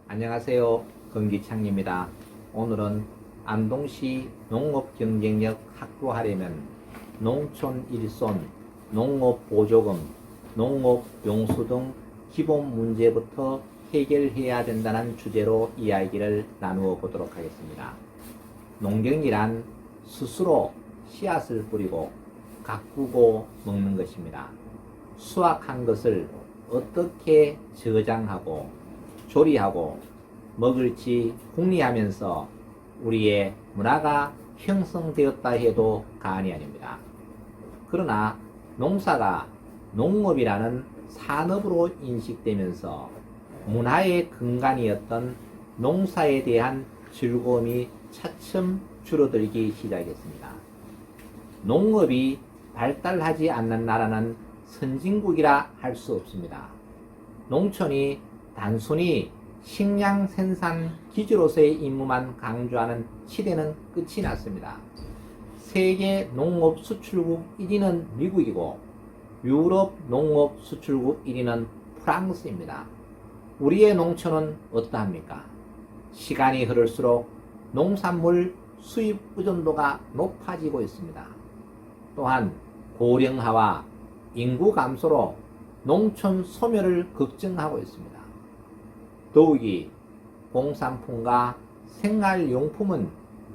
안녕하세요. 건기창입니다. 오늘은 안동시 농업 경쟁력 확보하려면 농촌 일손, 농업 보조금, 농업 용수 등 기본 문제부터 해결해야 된다는 주제로 이야기를 나누어 보도록 하겠습니다. 농경이란 스스로 씨앗을 뿌리고 가꾸고 먹는 것입니다. 수확한 것을 어떻게 저장하고 조리하고 먹을지 궁리하면서 우리의 문화가 형성되었다 해도 과언이 아닙니다. 그러나 농사가 농업이라는 산업으로 인식되면서 문화의 근간이었던 농사에 대한 즐거움이 차츰 줄어들기 시작했습니다. 농업이 발달하지 않는 나라는 선진국이라 할 수 없습니다. 농촌이 단순히 식량 생산 기지로서의 임무만 강조하는 시대는 끝이 났습니다. 세계 농업 수출국 1위는 미국이고 유럽 농업 수출국 1위는 프랑스입니다. 우리의 농촌은 어떠합니까? 시간이 흐를수록 농산물 수입 의존도가 높아지고 있습니다. 또한 고령화와 인구 감소로 농촌 소멸을 걱정하고 있습니다. 더욱이 공산품과 생활용품은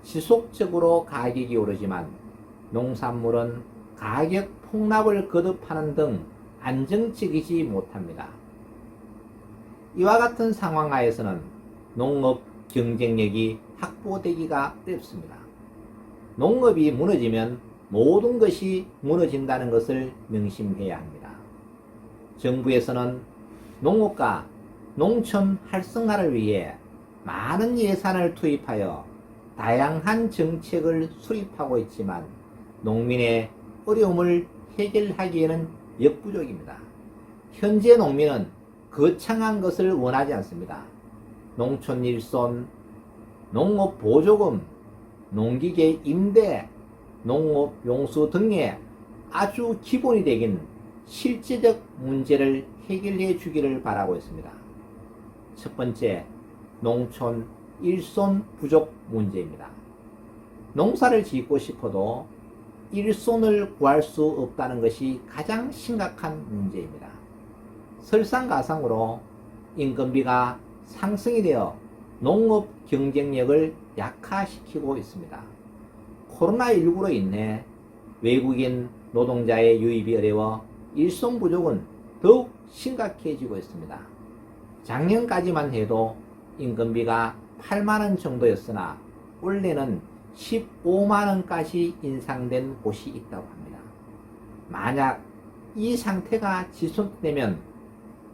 지속적으로 가격이 오르지만 농산물은 가격 폭락을 거듭하는 등 안정적이지 못합니다. 이와 같은 상황 하에서는 농업 경쟁력이 확보되기가 어렵습니다. 농업이 무너지면 모든 것이 무너진다는 것을 명심해야 합니다. 정부에서는 농업과 농촌 활성화를 위해 많은 예산을 투입하여 다양한 정책을 수립하고 있지만 농민의 어려움을 해결하기에는 역부족입니다. 현재 농민은 거창한 것을 원하지 않습니다. 농촌 일손, 농업 보조금, 농기계 임대, 농업 용수 등의 아주 기본이 되긴 실제적 문제를 해결해 주기를 바라고 있습니다. 첫 번째, 농촌 일손 부족 문제입니다. 농사를 짓고 싶어도 일손을 구할 수 없다는 것이 가장 심각한 문제입니다. 설상가상으로 인건비가 상승이 되어 농업 경쟁력을 약화시키고 있습니다. 코로나19로 인해 외국인 노동자의 유입이 어려워 일손 부족은 더욱 심각해지고 있습니다. 작년까지만 해도 인건비가 8만원 정도였으나 올해는 15만원까지 인상된 곳이 있다고 합니다. 만약 이 상태가 지속되면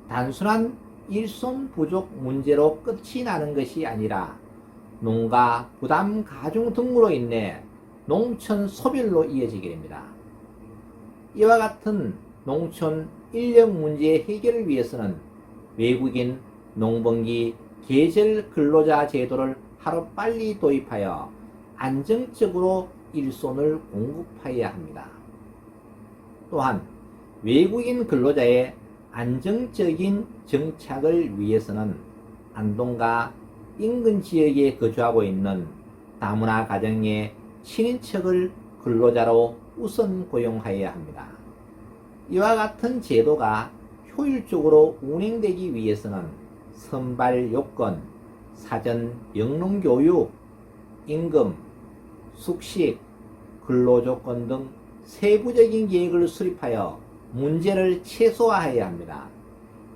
단순한 일손 부족 문제로 끝이 나는 것이 아니라 농가 부담 가중 등으로 인해 농촌 소멸로 이어지게 됩니다. 이와 같은 농촌 인력 문제 해결을 위해서는 외국인 농번기 계절 근로자 제도를 하루빨리 도입하여 안정적으로 일손을 공급해야 합니다. 또한 외국인 근로자의 안정적인 정착을 위해서는 안동과 인근 지역에 거주하고 있는 다문화 가정의 친인척을 근로자로 우선 고용하여야 합니다. 이와 같은 제도가 효율적으로 운행되기 위해서는 선발 요건, 사전 영농교육, 임금, 숙식, 근로조건 등 세부적인 계획을 수립하여 문제를 최소화해야 합니다.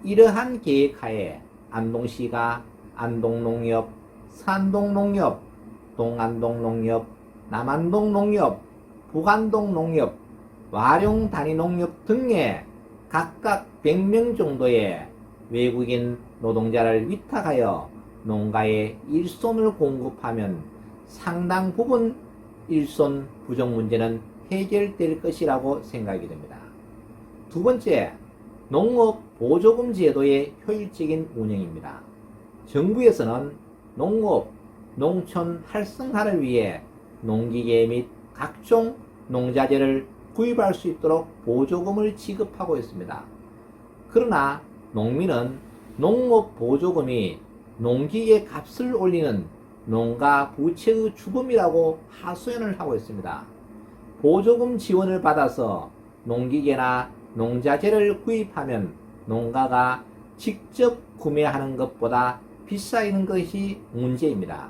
이러한 계획하에 안동시가 안동농협, 산동농협, 동안동농협, 남안동농협, 북안동농협, 와룡단위농협 등의 각각 100명 정도의 외국인 노동자를 위탁하여 농가에 일손을 공급하면 상당 부분 일손 부족 문제는 해결될 것이라고 생각이 됩니다. 두 번째, 농업 보조금 제도의 효율적인 운영입니다. 정부에서는 농업, 농촌 활성화를 위해 농기계 및 각종 농자재를 구입할 수 있도록 보조금을 지급하고 있습니다. 그러나 농민은 농업 보조금이 농기의 값을 올리는 농가 부채의 주범이라고 하소연을 하고 있습니다. 보조금 지원을 받아서 농기계나 농자재를 구입하면 농가가 직접 구매하는 것보다 비싸지는 것이 문제입니다.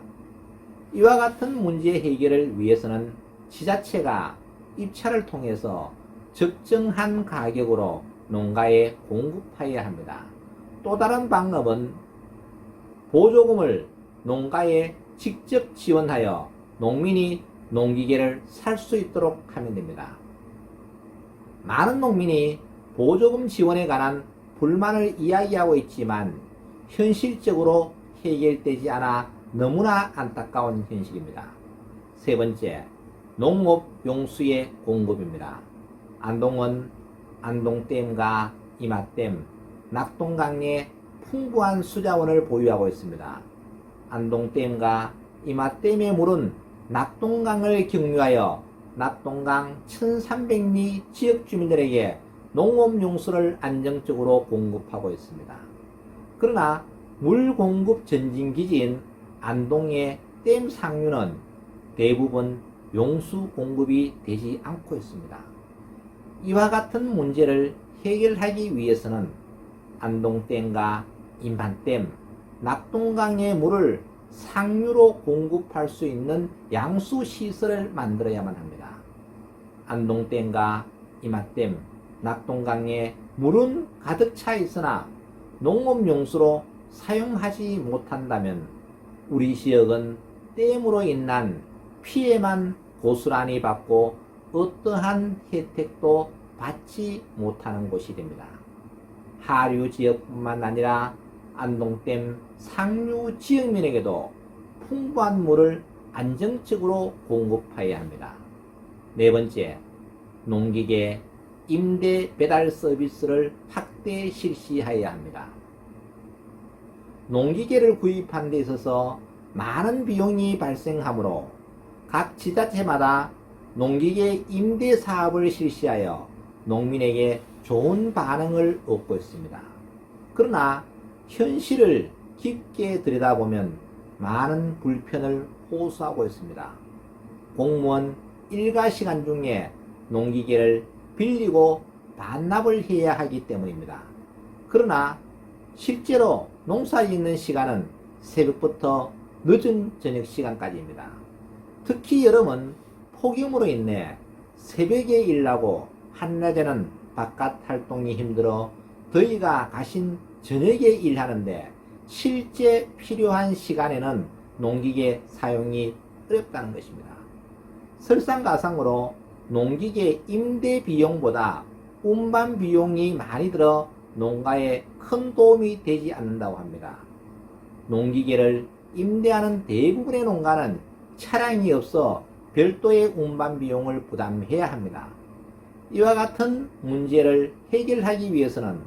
이와 같은 문제 해결을 위해서는 지자체가 입찰을 통해서 적정한 가격으로 농가에 공급해야 합니다. 또 다른 방법은 보조금을 농가에 직접 지원하여 농민이 농기계를 살 수 있도록 하면 됩니다. 많은 농민이 보조금 지원에 관한 불만을 이야기하고 있지만 현실적으로 해결되지 않아 너무나 안타까운 현실입니다. 세 번째, 농업 용수의 공급입니다. 안동은 안동댐과 이마댐, 낙동강에 풍부한 수자원을 보유하고 있습니다. 안동댐과 이마댐의 물은 낙동강을 경유하여 낙동강 1300리 지역 주민들에게 농업용수를 안정적으로 공급하고 있습니다. 그러나 물 공급 전진기지인 안동의 댐 상류는 대부분 용수 공급이 되지 않고 있습니다. 이와 같은 문제를 해결하기 위해서는 안동댐과 임한댐, 낙동강의 물을 상류로 공급할 수 있는 양수시설을 만들어야만 합니다. 안동댐과 임한댐, 낙동강에 물은 가득 차 있으나 농업용수로 사용하지 못한다면 우리 지역은 댐으로 인한 피해만 고스란히 받고 어떠한 혜택도 받지 못하는 곳이 됩니다. 하류 지역뿐만 아니라 안동댐 상류 지역민에게도 풍부한 물을 안정적으로 공급해야 합니다. 네 번째, 농기계 임대 배달 서비스를 확대 실시해야 합니다. 농기계를 구입한 데 있어서 많은 비용이 발생하므로 각 지자체마다 농기계 임대 사업을 실시하여 농민에게 좋은 반응을 얻고 있습니다. 그러나 현실을 깊게 들여다보면 많은 불편을 호소하고 있습니다. 공무원 일가 시간 중에 농기계를 빌리고 반납을 해야 하기 때문입니다. 그러나 실제로 농사 짓는 시간은 새벽부터 늦은 저녁 시간까지입니다. 특히 여름은 폭염으로 인해 새벽에 일하고 한낮에는 바깥 활동이 힘들어 더위가 가신 저녁에 일하는데 실제 필요한 시간에는 농기계 사용이 어렵다는 것입니다. 설상가상으로 농기계 임대 비용보다 운반 비용이 많이 들어 농가에 큰 도움이 되지 않는다고 합니다. 농기계를 임대하는 대부분의 농가는 차량이 없어 별도의 운반 비용을 부담해야 합니다. 이와 같은 문제를 해결하기 위해서는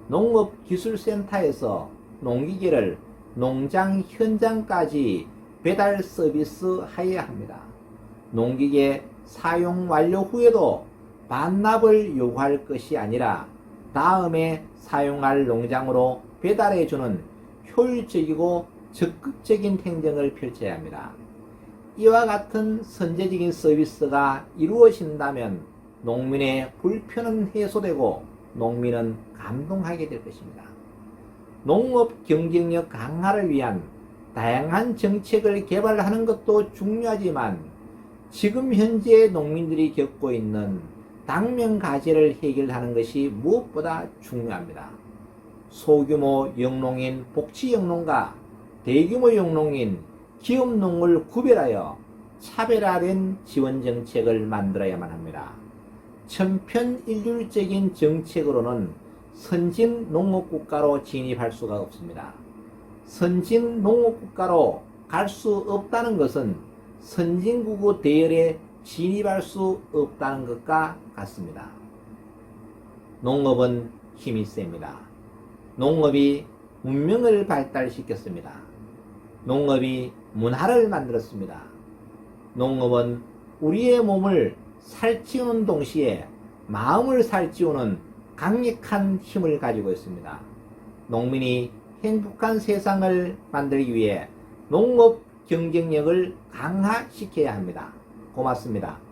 농업기술센터에서 농기계를 농장 현장까지 배달 서비스 해야 합니다. 농기계 사용 완료 후에도 반납을 요구할 것이 아니라 다음에 사용할 농장으로 배달해주는 효율적이고 적극적인 행정을 펼쳐야 합니다. 이와 같은 선제적인 서비스가 이루어진다면 농민의 불편은 해소되고 농민은 감동하게 될 것입니다. 농업 경쟁력 강화를 위한 다양한 정책을 개발하는 것도 중요하지만 지금 현재 농민들이 겪고 있는 당면과제를 해결하는 것이 무엇보다 중요합니다. 소규모 영농인 복지영농과 대규모 영농인 기업농을 구별하여 차별화된 지원정책을 만들어야만 합니다. 천편일률적인 정책으로는 선진 농업국가로 진입할 수가 없습니다. 선진 농업국가로 갈 수 없다는 것은 선진국의 대열에 진입할 수 없다는 것과 같습니다. 농업은 힘이 셉니다. 농업이 문명을 발달시켰습니다. 농업이 문화를 만들었습니다. 농업은 우리의 몸을 살찌우는 동시에 마음을 살찌우는 강력한 힘을 가지고 있습니다. 농민이 행복한 세상을 만들기 위해 농업 경쟁력을 강화시켜야 합니다. 고맙습니다.